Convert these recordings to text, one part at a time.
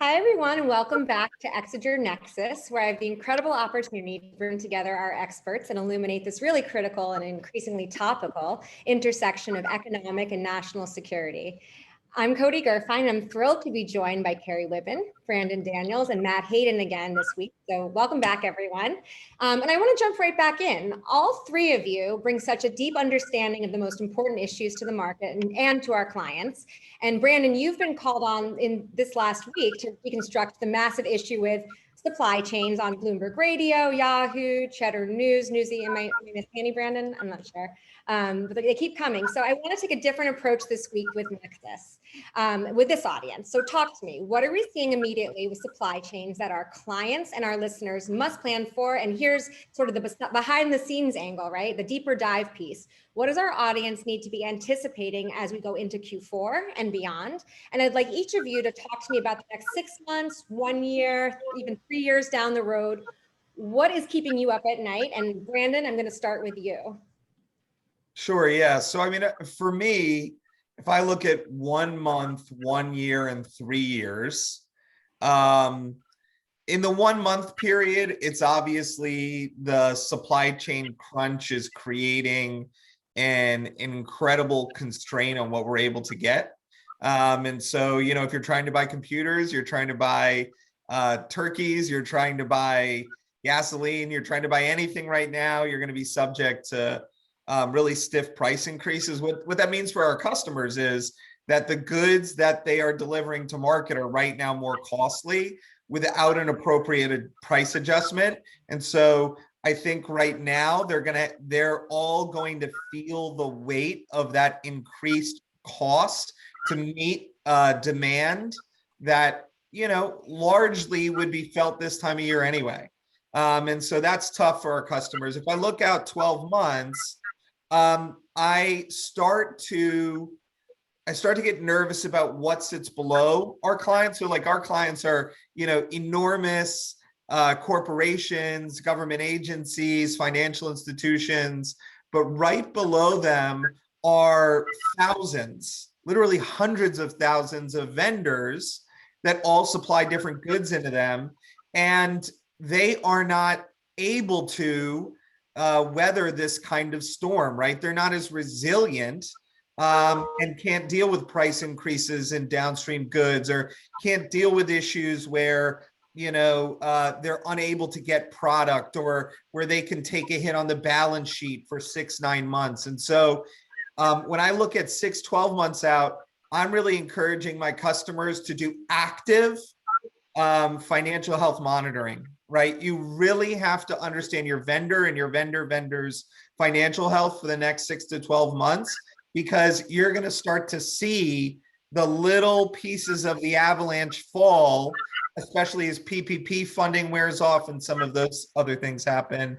Hi, everyone, and welcome back to Exiger Nexus, where I have the incredible opportunity to bring together our experts and illuminate this really critical and increasingly topical intersection of economic and national security. I'm Cody Gerfine. I'm thrilled to be joined by Carrie Whippen, Brandon Daniels, and Matt Hayden again this week. So welcome back, everyone. And I want to jump right back in. All three of you bring such a deep understanding of the most important issues to the market and to our clients. And Brandon, you've been called on in this last week to deconstruct the massive issue with supply chains on Bloomberg Radio, Yahoo, Cheddar Newsy. Am I missing any, Brandon? I'm not sure. But they keep coming. So I want to take a different approach this week with Nexus, with this audience. So talk to me. What are we seeing immediately with supply chains that our clients and our listeners must plan for? And here's sort of the behind the scenes angle, right? The deeper dive piece. What does our audience need to be anticipating as we go into Q4 and beyond? And I'd like each of you to talk to me about the next 6 months, 1 year, even 3 years down the road. What is keeping you up at night? And Brandon, I'm going to start with you. Sure, yeah. So I mean, for me, if I look at 1 month, 1 year, and 3 years, in the 1 month period, it's obviously the supply chain crunch is creating an incredible constraint on what we're able to get. And so, you know, if you're trying to buy computers, you're trying to buy turkeys, you're trying to buy gasoline, you're trying to buy anything right now, you're going to be subject to really stiff price increases. What that means for our customers is that the goods that they are delivering to market are right now more costly without an appropriate price adjustment. And so I think right now they're all going to feel the weight of that increased cost to meet demand that, you know, largely would be felt this time of year anyway. And so that's tough for our customers. If I look out 12 months, I start to get nervous about what sits below our clients. So like our clients are, you know, enormous corporations, government agencies, financial institutions, but right below them are thousands, literally hundreds of thousands of vendors that all supply different goods into them. And they are not able to weather this kind of storm, right? They're not as resilient and can't deal with price increases in downstream goods, or can't deal with issues where, you know, they're unable to get product, or where they can take a hit on the balance sheet for 6-9 months. And so when I look at 6-12 months out, I'm really encouraging my customers to do active financial health monitoring, right? You really have to understand your vendor and your vendor's financial health for the next 6 to 12 months, because you're going to start to see the little pieces of the avalanche fall, especially as PPP funding wears off and some of those other things happen.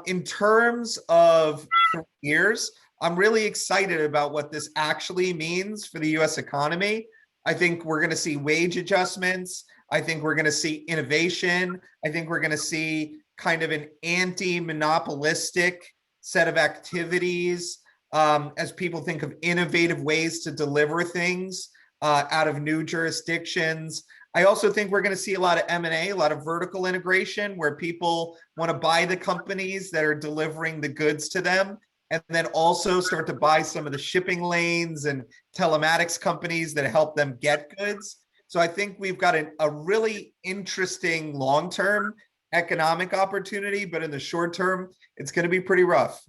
In terms of 3 years, I'm really excited about what this actually means for the US economy. I think we're going to see wage adjustments. I think we're going to see innovation. I think we're going to see kind of an anti-monopolistic set of activities as people think of innovative ways to deliver things out of new jurisdictions. I also think we're going to see a lot of M&A, a lot of vertical integration, where people want to buy the companies that are delivering the goods to them, and then also start to buy some of the shipping lanes and telematics companies that help them get goods. So I think we've got a really interesting long-term economic opportunity, but in the short term, it's going to be pretty rough.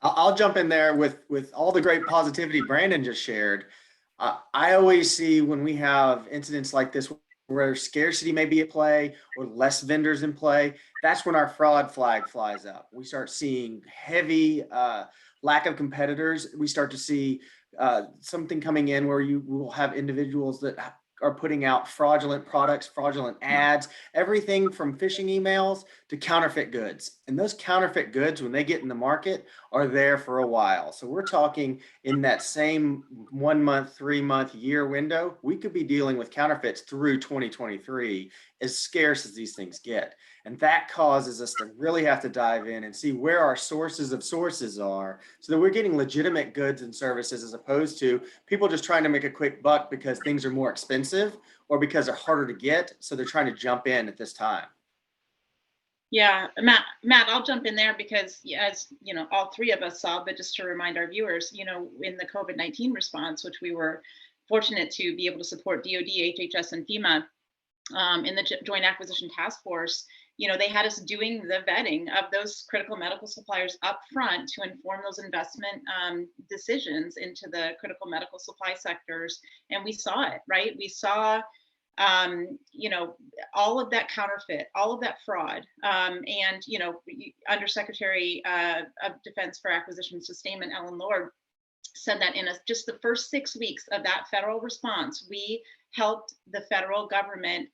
I'll jump in there with all the great positivity Brandon just shared. I always see when we have incidents like this where scarcity may be at play or less vendors in play, that's when our fraud flag flies up. We start seeing heavy lack of competitors. We start to see something coming in where you will have individuals that are putting out fraudulent products, fraudulent ads, everything from phishing emails to counterfeit goods. And those counterfeit goods, when they get in the market, are there for a while. So we're talking in that same 1 month, 3 month, year window, we could be dealing with counterfeits through 2023, as scarce as these things get. And that causes us to really have to dive in and see where our sources of sources are, so that we're getting legitimate goods and services, as opposed to people just trying to make a quick buck because things are more expensive or because they're harder to get. So they're trying to jump in at this time. Yeah, Matt, I'll jump in there because, as you know, all three of us saw, but just to remind our viewers, you know, in the COVID-19 response, which we were fortunate to be able to support DoD, HHS, and FEMA in the Joint Acquisition Task Force, you know, they had us doing the vetting of those critical medical suppliers up front to inform those investment decisions into the critical medical supply sectors. And we saw it, right? We saw you know, all of that counterfeit, all of that fraud, and, you know, Undersecretary of Defense for Acquisition and Sustainment, Ellen Lord, said that in just the first 6 weeks of that federal response, we helped the federal government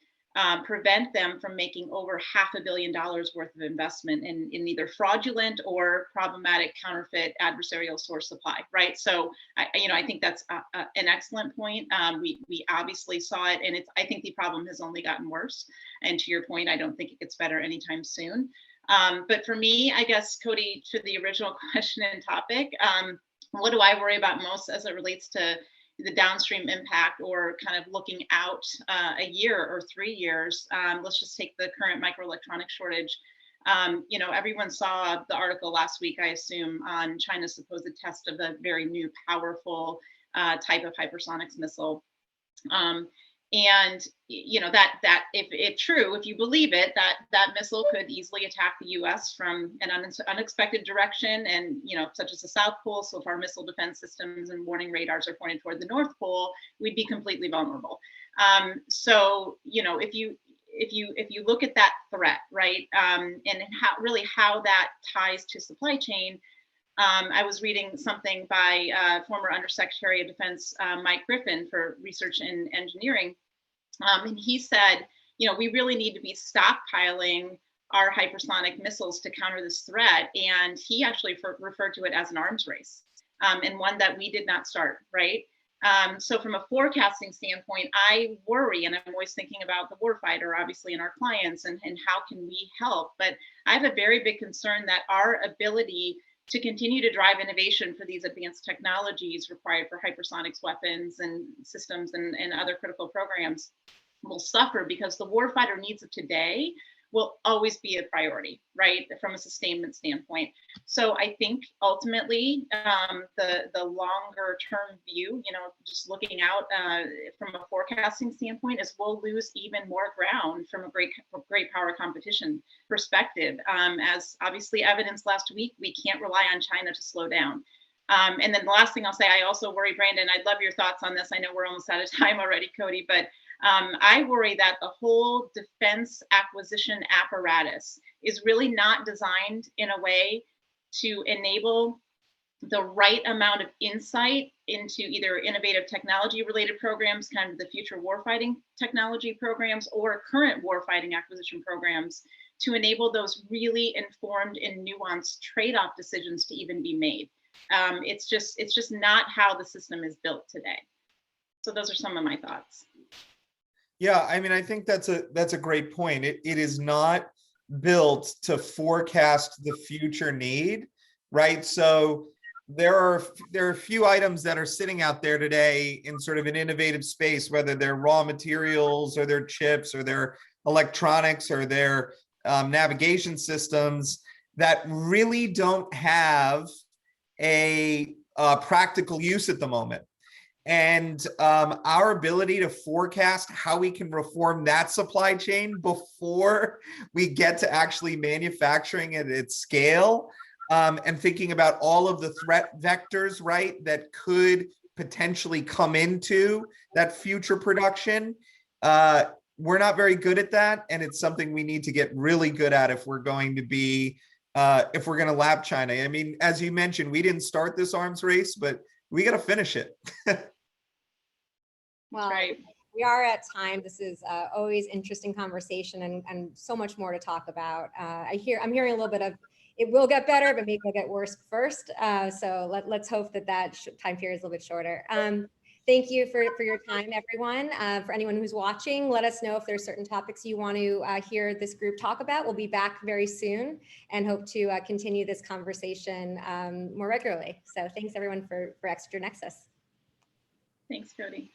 prevent them from making over $500 million worth of investment in either fraudulent or problematic counterfeit adversarial source supply, right? So, I think that's an excellent point. We obviously saw it, and I think the problem has only gotten worse. And to your point, I don't think it gets better anytime soon. But for me, I guess, Cody, to the original question and topic, what do I worry about most as it relates to the downstream impact, or kind of looking out a year or 3 years? Let's just take the current microelectronic shortage. You know, everyone saw the article last week, I assume, on China's supposed test of a very new, powerful type of hypersonics missile. And you know, that if it's true, if you believe it, that missile could easily attack the U.S. from an unexpected direction, and, you know, such as the South Pole. So if our missile defense systems and warning radars are pointed toward the North Pole, we'd be completely vulnerable. So, you know, if you look at that threat, right, and how that ties to supply chain. I was reading something by former Undersecretary of Defense Mike Griffin for Research and Engineering, and he said, you know, we really need to be stockpiling our hypersonic missiles to counter this threat. And he actually referred to it as an arms race, and one that we did not start, right? So from a forecasting standpoint, I worry, and I'm always thinking about the warfighter, obviously, and our clients, and how can we help? But I have a very big concern that our ability to continue to drive innovation for these advanced technologies required for hypersonics weapons and systems and other critical programs will suffer, because the warfighter needs of today will always be a priority, right, from a sustainment standpoint. So I think ultimately the longer term view, you know, just looking out from a forecasting standpoint, is we'll lose even more ground from a great power competition perspective. As obviously evidenced last week, we can't rely on China to slow down. And then the last thing I'll say, I also worry, Brandon, I'd love your thoughts on this. I know we're almost out of time already, Cody, but I worry that the whole defense acquisition apparatus is really not designed in a way to enable the right amount of insight into either innovative technology related programs, kind of the future warfighting technology programs, or current warfighting acquisition programs, to enable those really informed and nuanced trade-off decisions to even be made. It's just not how the system is built today. So those are some of my thoughts. Yeah, I mean, I think that's a great point. It is not built to forecast the future need, right? So there are a few items that are sitting out there today in sort of an innovative space, whether they're raw materials or their chips or their electronics or their navigation systems, that really don't have a practical use at the moment. And our ability to forecast how we can reform that supply chain before we get to actually manufacturing it at scale, and thinking about all of the threat vectors, right, that could potentially come into that future production. We're not very good at that, and it's something we need to get really good at if we're going to be, if we're going to lap China. I mean, as you mentioned, we didn't start this arms race, but we got to finish it. Well, right. We are at time. This is always interesting conversation, and so much more to talk about. I'm hearing a little bit of it will get better, but maybe it'll get worse first. So let's hope that time period is a little bit shorter. Thank you for your time, everyone. For anyone who's watching, let us know if there's certain topics you want to hear this group talk about. We'll be back very soon and hope to continue this conversation more regularly. So thanks everyone for Exiger Nexus. Thanks, Cody.